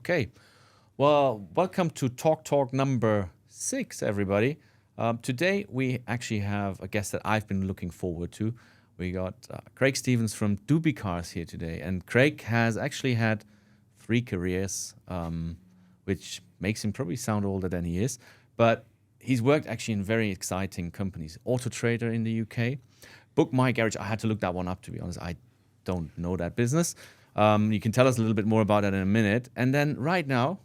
Okay. Well, welcome to Talk number 6, everybody. Today, we actually have a guest that I've been looking forward to. We got Craig Stevens from Dubicars here today. And Craig has actually had 3 careers, which makes him probably sound older than he is. But he's worked actually in very exciting companies. Auto Trader in the UK. BookMyGarage, I had to look that one up, to be honest. I don't know that business. You can tell us a little bit more about that in a minute. And then right now,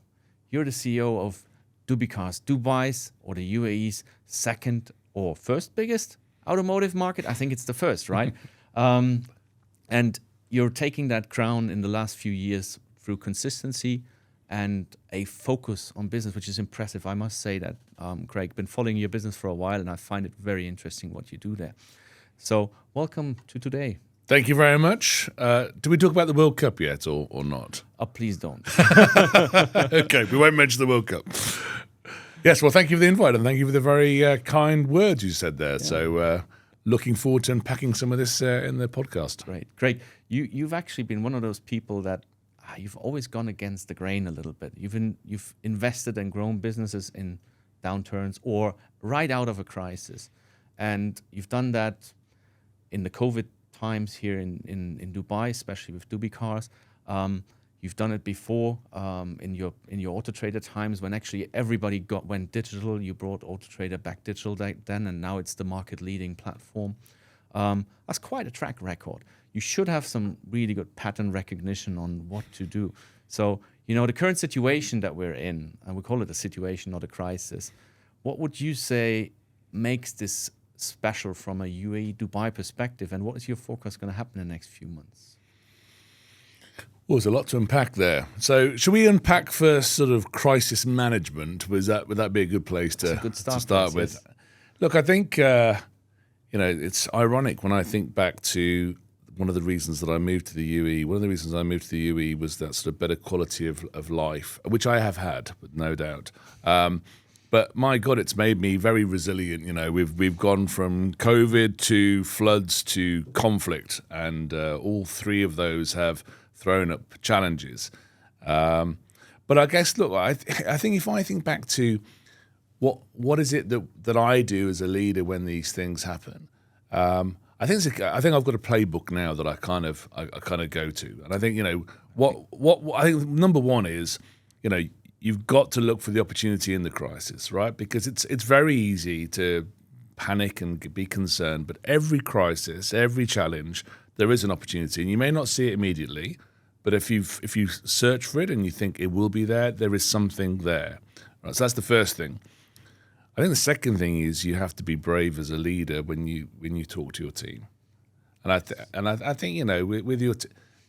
you're the CEO of Dubicars, Dubai's or the UAE's second or first biggest automotive market. I think it's the first, right? And you're taking that crown in the last few years through consistency and a focus on business, which is impressive. I must say that, Craig, been following your business for a while, and I find it very interesting what you do there. So welcome to today. Thank you very much. Do we talk about the World Cup yet or not? Oh, please don't. Okay, we won't mention the World Cup. Yes, well, thank you for the invite and thank you for the very kind words you said there. Yeah. So looking forward to unpacking some of this in the podcast. Great. You've actually been one of those people that you've always gone against the grain a little bit. You've invested and grown businesses in downturns or right out of a crisis. And you've done that in the COVID times here in Dubai, especially with Dubicars. You've done it before in your Auto Trader times when actually everybody went digital. You brought Auto Trader back digital then, and now it's the market-leading platform. That's quite a track record. You should have some really good pattern recognition on what to do. So, the current situation that we're in, and we call it a situation, not a crisis, what would you say makes this special from a UAE Dubai perspective, and what is your forecast going to happen in the next few months? Well, there's a lot to unpack there. So, should we unpack first sort of crisis management? Would that be a good place to start with? Yes. Look, I think it's ironic when I think back to one of the reasons that I moved to the UAE. One of the reasons I moved to the UAE was that sort of better quality of life, which I have had, no doubt. But my God, it's made me very resilient. We've gone from COVID to floods to conflict, and all 3 of those have thrown up challenges. But I guess, look, I think if I think back to what is it that I do as a leader when these things happen, I think I've got a playbook now that I kind of go to, and I think what I think number one is you've got to look for the opportunity in the crisis, right? Because it's very easy to panic and be concerned, but every crisis, every challenge, there is an opportunity, and you may not see it immediately, but if you search for it and you think it will be there is something there. Right, so that's the first thing. I think the second thing is you have to be brave as a leader when you talk to your team, and I think with your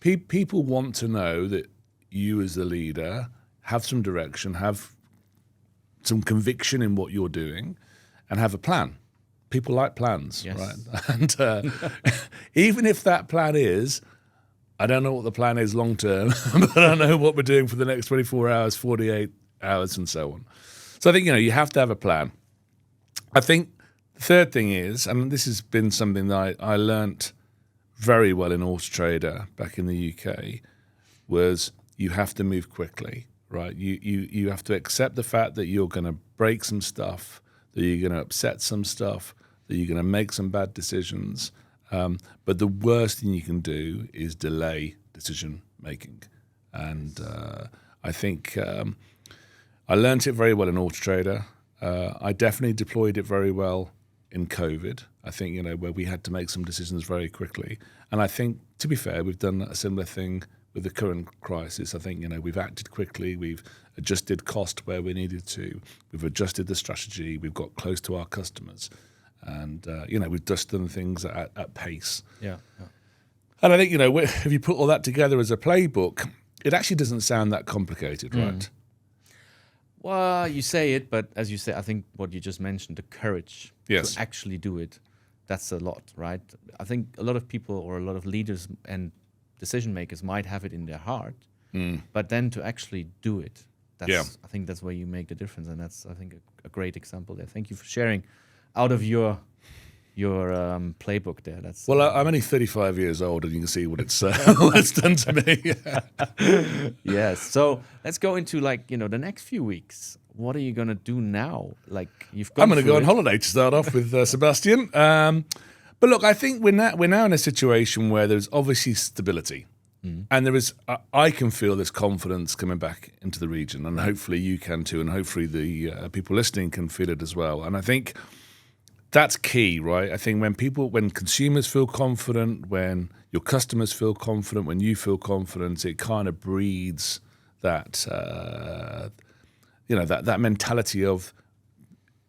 people want to know that you as the leader have some direction, have some conviction in what you're doing, and have a plan. People like plans, yes. Right? And even if that plan is, I don't know what the plan is long term, but I know what we're doing for the next 24 hours, 48 hours, and so on. So I think, you have to have a plan. I think the third thing is, and this has been something that I learnt very well in Auto Trader back in the UK, was you have to move quickly. Right, you have to accept the fact that you're going to break some stuff, that you're going to upset some stuff, that you're going to make some bad decisions. But the worst thing you can do is delay decision making. And I think I learned it very well in Auto Trader. I definitely deployed it very well in COVID. I think where we had to make some decisions very quickly. And I think, to be fair, we've done a similar thing with the current crisis. I think, we've acted quickly, we've adjusted cost where we needed to, we've adjusted the strategy, we've got close to our customers, and, we've just done things at pace. Yeah. And I think, if you put all that together as a playbook, it actually doesn't sound that complicated, right? Well, you say it, but as you say, I think what you just mentioned, the courage to actually do it, that's a lot, right? I think a lot of people or a lot of leaders and decision makers might have it in their heart, but then to actually do it, I think that's where you make the difference, and that's, I think, a great example there. Thank you for sharing out of your playbook there. That's well, I'm only 35 years old, and you can see what it's done to me. Yes. So let's go into the next few weeks. What are you gonna do now? Like I'm going to go on holiday to start off with Sebastian. But look, I think we're now in a situation where there's obviously stability, and there is. I can feel this confidence coming back into the region, and hopefully you can too, and hopefully the people listening can feel it as well. And I think that's key, right? I think when consumers feel confident, when your customers feel confident, when you feel confident, it kind of breeds that that mentality of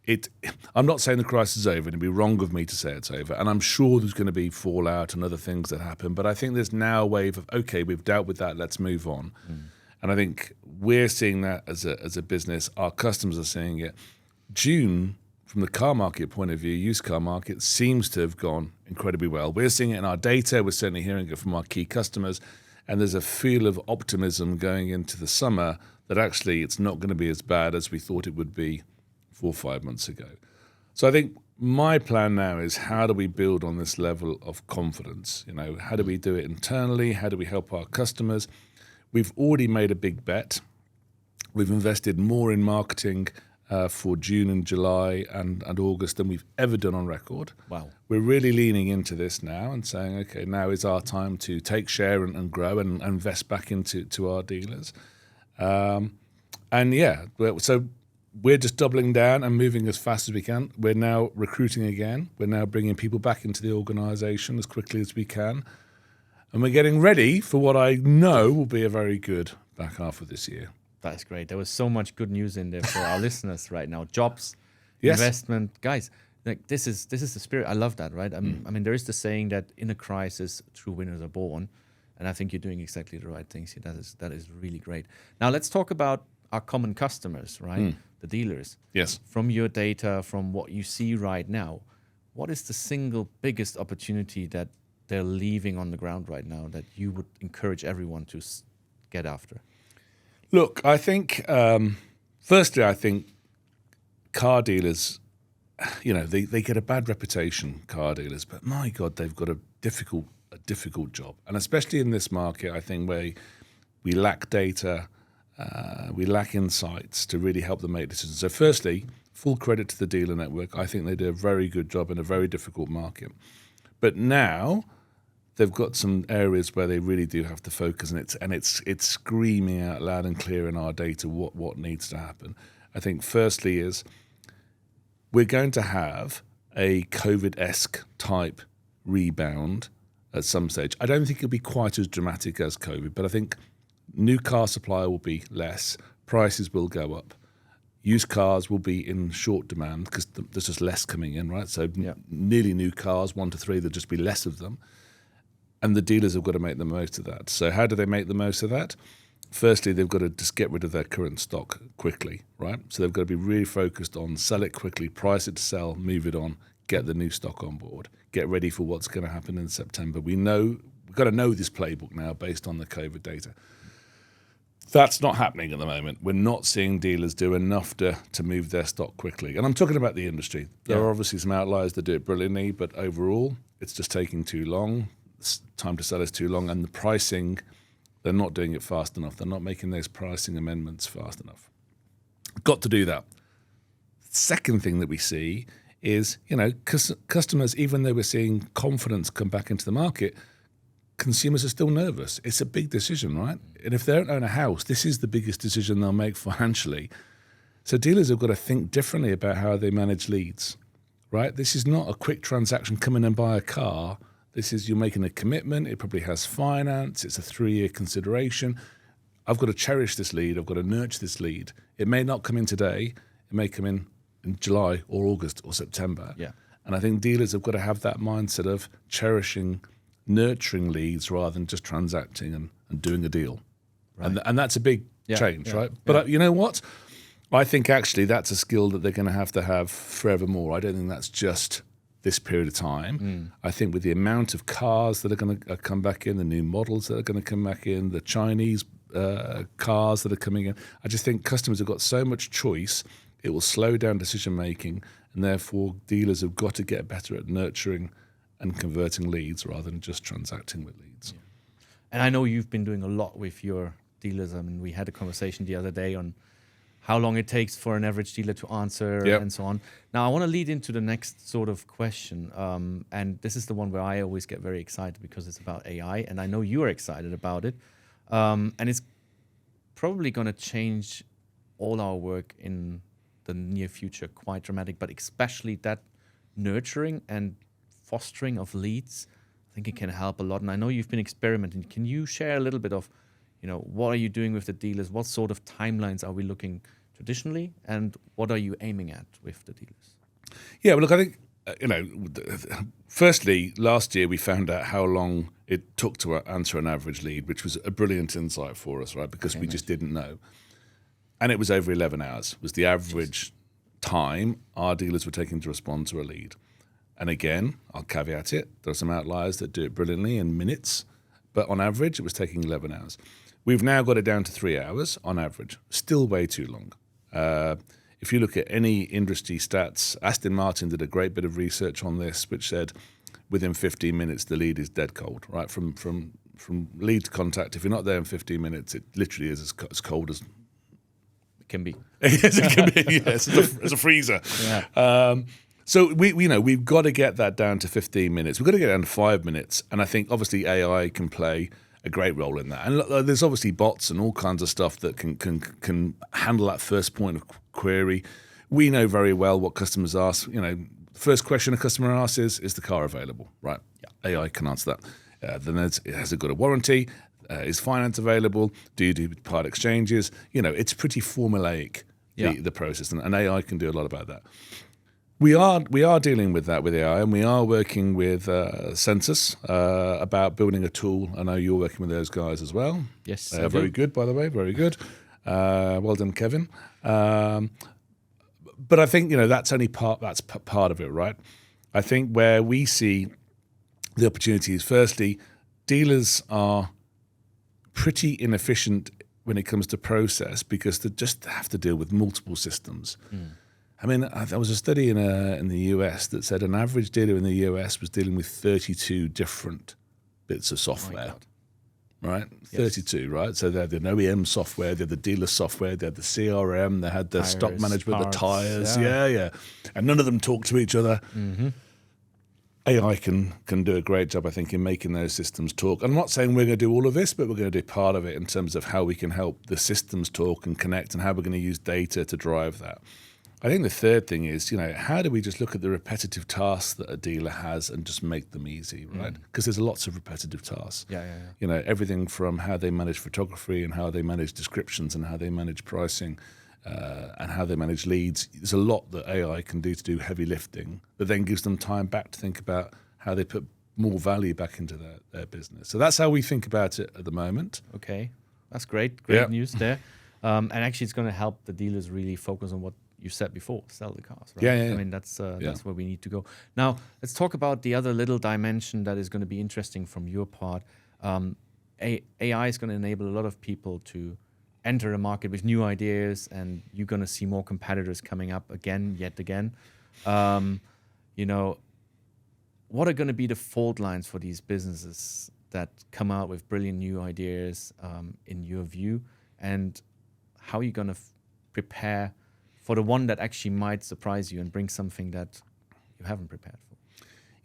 it. I'm not saying the crisis is over, and it'd be wrong of me to say it's over. And I'm sure there's going to be fallout and other things that happen. But I think there's now a wave of, okay, we've dealt with that, let's move on. And I think we're seeing that as a business. Our customers are seeing it. June, from the car market point of view, used car market seems to have gone incredibly well. We're seeing it in our data. We're certainly hearing it from our key customers. And there's a feel of optimism going into the summer that actually it's not going to be as bad as we thought it would be 4 or 5 months ago. So I think my plan now is, how do we build on this level of confidence? How do we do it internally? How do we help our customers? We've already made a big bet. We've invested more in marketing for June and July and August than we've ever done on record. Wow. We're really leaning into this now and saying, okay, now is our time to take share and grow and invest back into our dealers. So we're just doubling down and moving as fast as we can. We're now recruiting again. We're now bringing people back into the organisation as quickly as we can. And we're getting ready for what I know will be a very good back half of this year. That's great. There was so much good news in there for our listeners right now. Jobs, yes. Investment. Guys, this is the spirit. I love that, right? I mean, there is the saying that in a crisis, true winners are born. And I think you're doing exactly the right things here. That is really great. Now, let's talk about our common customers, right? The dealers. Yes. From your data, from what you see right now, what is the single biggest opportunity that they're leaving on the ground right now that you would encourage everyone to get after? Look, I think, firstly, I think car dealers, they get a bad reputation, car dealers, but my God, they've got a difficult job. And especially in this market, I think where we lack data, we lack insights to really help them make decisions. So firstly, full credit to the dealer network. I think they do a very good job in a very difficult market. But now they've got some areas where they really do have to focus, and it's screaming out loud and clear in our data what needs to happen. I think firstly is we're going to have a COVID-esque type rebound at some stage. I don't think it'll be quite as dramatic as COVID, but I think new car supply will be less, prices will go up, used cars will be in short demand because there's just less coming in, right? So nearly new cars, 1 to 3, there'll just be less of them. And the dealers have got to make the most of that. So how do they make the most of that? Firstly, they've got to just get rid of their current stock quickly, right? So they've got to be really focused on sell it quickly, price it to sell, move it on, get the new stock on board, get ready for what's going to happen in September. We've got to know this playbook now based on the COVID data. That's not happening at the moment. We're not seeing dealers do enough to move their stock quickly. And I'm talking about the industry. There are obviously some outliers that do it brilliantly, but overall, it's just taking too long. Time to sell is too long, and the pricing, they're not doing it fast enough. They're not making those pricing amendments fast enough. Got to do that. Second thing that we see is, customers, even though we're seeing confidence come back into the market, consumers are still nervous. It's a big decision, right? And if they don't own a house, this is the biggest decision they'll make financially. So dealers have got to think differently about how they manage leads, right? This is not a quick transaction, come in and buy a car. This is, you're making a commitment. It probably has finance. It's a 3-year consideration. I've got to cherish this lead. I've got to nurture this lead. It may not come in today. It may come in July or August or September. Yeah. And I think dealers have got to have that mindset of cherishing, nurturing leads rather than just transacting and doing a deal. Right. And that's a big change, right? But you know what? I think actually that's a skill that they're going to have forevermore. I don't think that's just this period of time. I think with the amount of cars that are going to come back in, the new models that are going to come back in, the Chinese cars that are coming in, I just think customers have got so much choice, it will slow down decision making, and therefore dealers have got to get better at nurturing and converting leads rather than just transacting with leads. Yeah. And I know you've been doing a lot with your dealers. I mean, we had a conversation the other day on how long it takes for an average dealer to answer and so on. Now, I want to lead into the next sort of question. And this is the one where I always get very excited because it's about AI. And I know you're excited about it. And it's probably going to change all our work in the near future quite dramatic, but especially that nurturing and fostering of leads. I think it can help a lot. And I know you've been experimenting. Can you share a little bit of, what are you doing with the dealers? What sort of timelines are we looking traditionally? And what are you aiming at with the dealers? Yeah, well, look, I think, firstly, last year we found out how long it took to answer an average lead, which was a brilliant insight for us, right? Because we just didn't know. And it was over 11 hours, was the average time our dealers were taking to respond to a lead. And again, I'll caveat it, there are some outliers that do it brilliantly in minutes, but on average, it was taking 11 hours. We've now got it down to 3 hours on average, still way too long. If you look at any industry stats, Aston Martin did a great bit of research on this, which said within 15 minutes, the lead is dead cold, right? From lead to contact, if you're not there in 15 minutes, it literally is as cold as it can be. Yes, it can be. Yes, it's a freezer. Yeah. So we've got to get that down to 15 minutes. We've got to get down to 5 minutes, and I think obviously AI can play a great role in that. And look, there's obviously bots and all kinds of stuff that can handle that first point of query. We know very well what customers ask. First question a customer asks is the car available? Right. Yeah. AI can answer that. Then has it got a warranty? Is finance available? Do you do part exchanges? It's pretty formulaic, the process, and AI can do a lot about that. We are dealing with that with AI, and we are working with Census about building a tool. I know you're working with those guys as well. Yes, very good, by the way, very good. Well done, Kevin. But I think that's only part. That's part of it, right? I think where we see the opportunities. Firstly, dealers are pretty inefficient when it comes to process because they just have to deal with multiple systems. I mean, there was a study in the US that said an average dealer in the US was dealing with 32 different bits of software, right? Yes. 32, right? So they had the OEM software, they had the dealer software, they had the CRM, they had the stock management, parts, the tires, yeah. And none of them talk to each other. Mm-hmm. AI can do a great job, I think, in making those systems talk. I'm not saying we're going to do all of this, but we're going to do part of it in terms of how we can help the systems talk and connect and how we're going to use data to drive that. I think the third thing is, how do we just look at the repetitive tasks that a dealer has and just make them easy, right? Because there's lots of repetitive tasks. Yeah. Everything from how they manage photography and how they manage descriptions and how they manage pricing and how they manage leads. There's a lot that AI can do to do heavy lifting that then gives them time back to think about how they put more value back into their business. So that's how we think about it at the moment. Okay, that's great. Great news there. And actually, it's going to help the dealers really focus on what you said before, sell the cars, right? Yeah. I mean, that's where we need to go. Now, let's talk about the other little dimension that is going to be interesting from your part. AI is going to enable a lot of people to enter a market with new ideas, and you're going to see more competitors coming up yet again. What are going to be the fault lines for these businesses that come out with brilliant new ideas, in your view? And how are you going to prepare for the one that actually might surprise you and bring something that you haven't prepared for?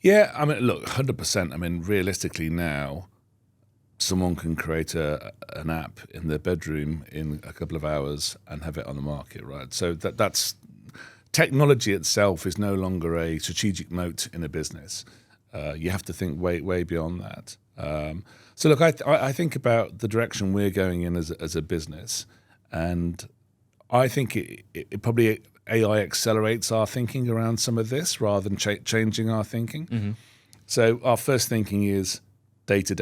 Yeah, I mean, look, 100%. I mean, realistically now, someone can create an app in their bedroom in a couple of hours and have it on the market, right? So that's technology itself is no longer a strategic moat in a business. You have to think way beyond that. So look, I think about the direction we're going in as a business, and I think it probably AI accelerates our thinking around some of this rather than changing our thinking. Mm-hmm. So our first thinking is data,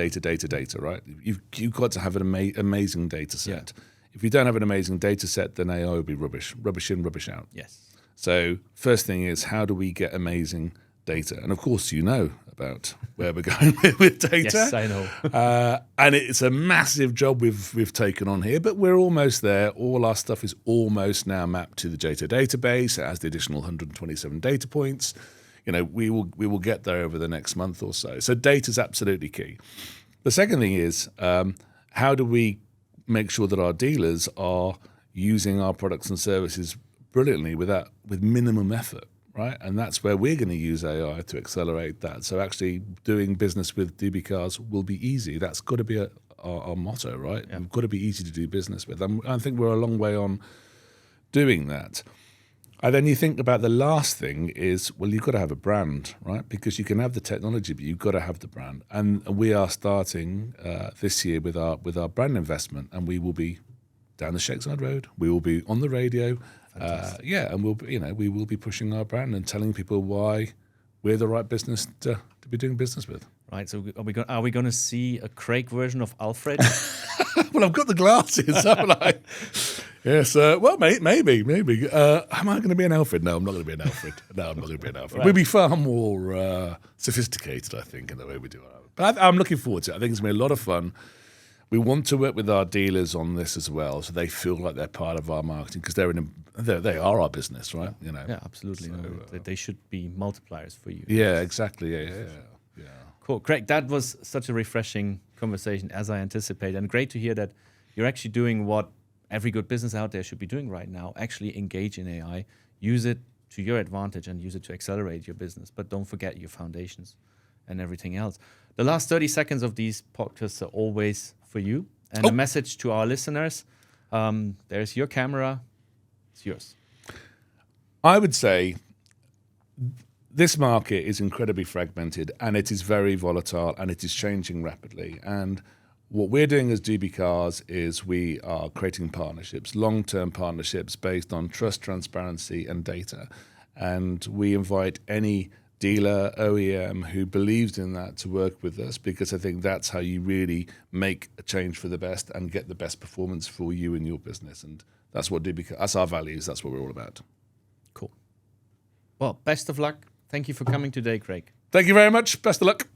right? You've got to have an amazing data set. Yeah. If you don't have an amazing data set, then AI will be rubbish in, rubbish out. Yes. So first thing is, how do we get amazing data. And of course, you know about where we're going with data. Yes, I know. And it's a massive job we've taken on here, but we're almost there. All our stuff is almost now mapped to the data database. It has the additional 127 data points. We will get there over the next month or so. So data is absolutely key. The second thing is, how do we make sure that our dealers are using our products and services brilliantly with minimum effort, right? And that's where we're going to use AI to accelerate that. So actually doing business with Dubicars will be easy. That's got to be our motto, right? Yeah. We've got to be easy to do business with. And I think we're a long way on doing that. And then you think about the last thing is, well, you've got to have a brand, right? Because you can have the technology, but you've got to have the brand. And we are starting this year with our brand investment, and we will be down the Shakeside Road. We will be on the radio, and we will be pushing our brand and telling people why we're the right business to be doing business with. Right. So are we going to see a Craig version of Alfred? Well, I've got the glasses, haven't I? Yes. Well, maybe. Am I going to be an Alfred? No, I'm not going to be an Alfred. Right. We'll be far more sophisticated, I think, in the way we do it. But I'm looking forward to it. I think it's going to be a lot of fun. We want to work with our dealers on this as well, so they feel like they're part of our marketing because they are our business, right? Yeah, absolutely. So, they should be multipliers for you. Yeah, exactly. Yeah. Cool, Craig. That was such a refreshing conversation, as I anticipated, and great to hear that you're actually doing what every good business out there should be doing right now. Actually, engage in AI, use it to your advantage, and use it to accelerate your business. But don't forget your foundations and everything else. The last 30 seconds of these podcasts are always for you. And a message to our listeners, there's your camera, it's yours. I would say this market is incredibly fragmented and it is very volatile and it is changing rapidly. And what we're doing as Dubicars is we are creating partnerships, long-term partnerships based on trust, transparency, and data. And we invite any dealer, OEM who believes in that to work with us, because I think that's how you really make a change for the best and get the best performance for you and your business. And that's what Dubicars, that's our values, that's what we're all about. Cool. Well, best of luck. Thank you for coming today, Craig. Thank you very much. Best of luck.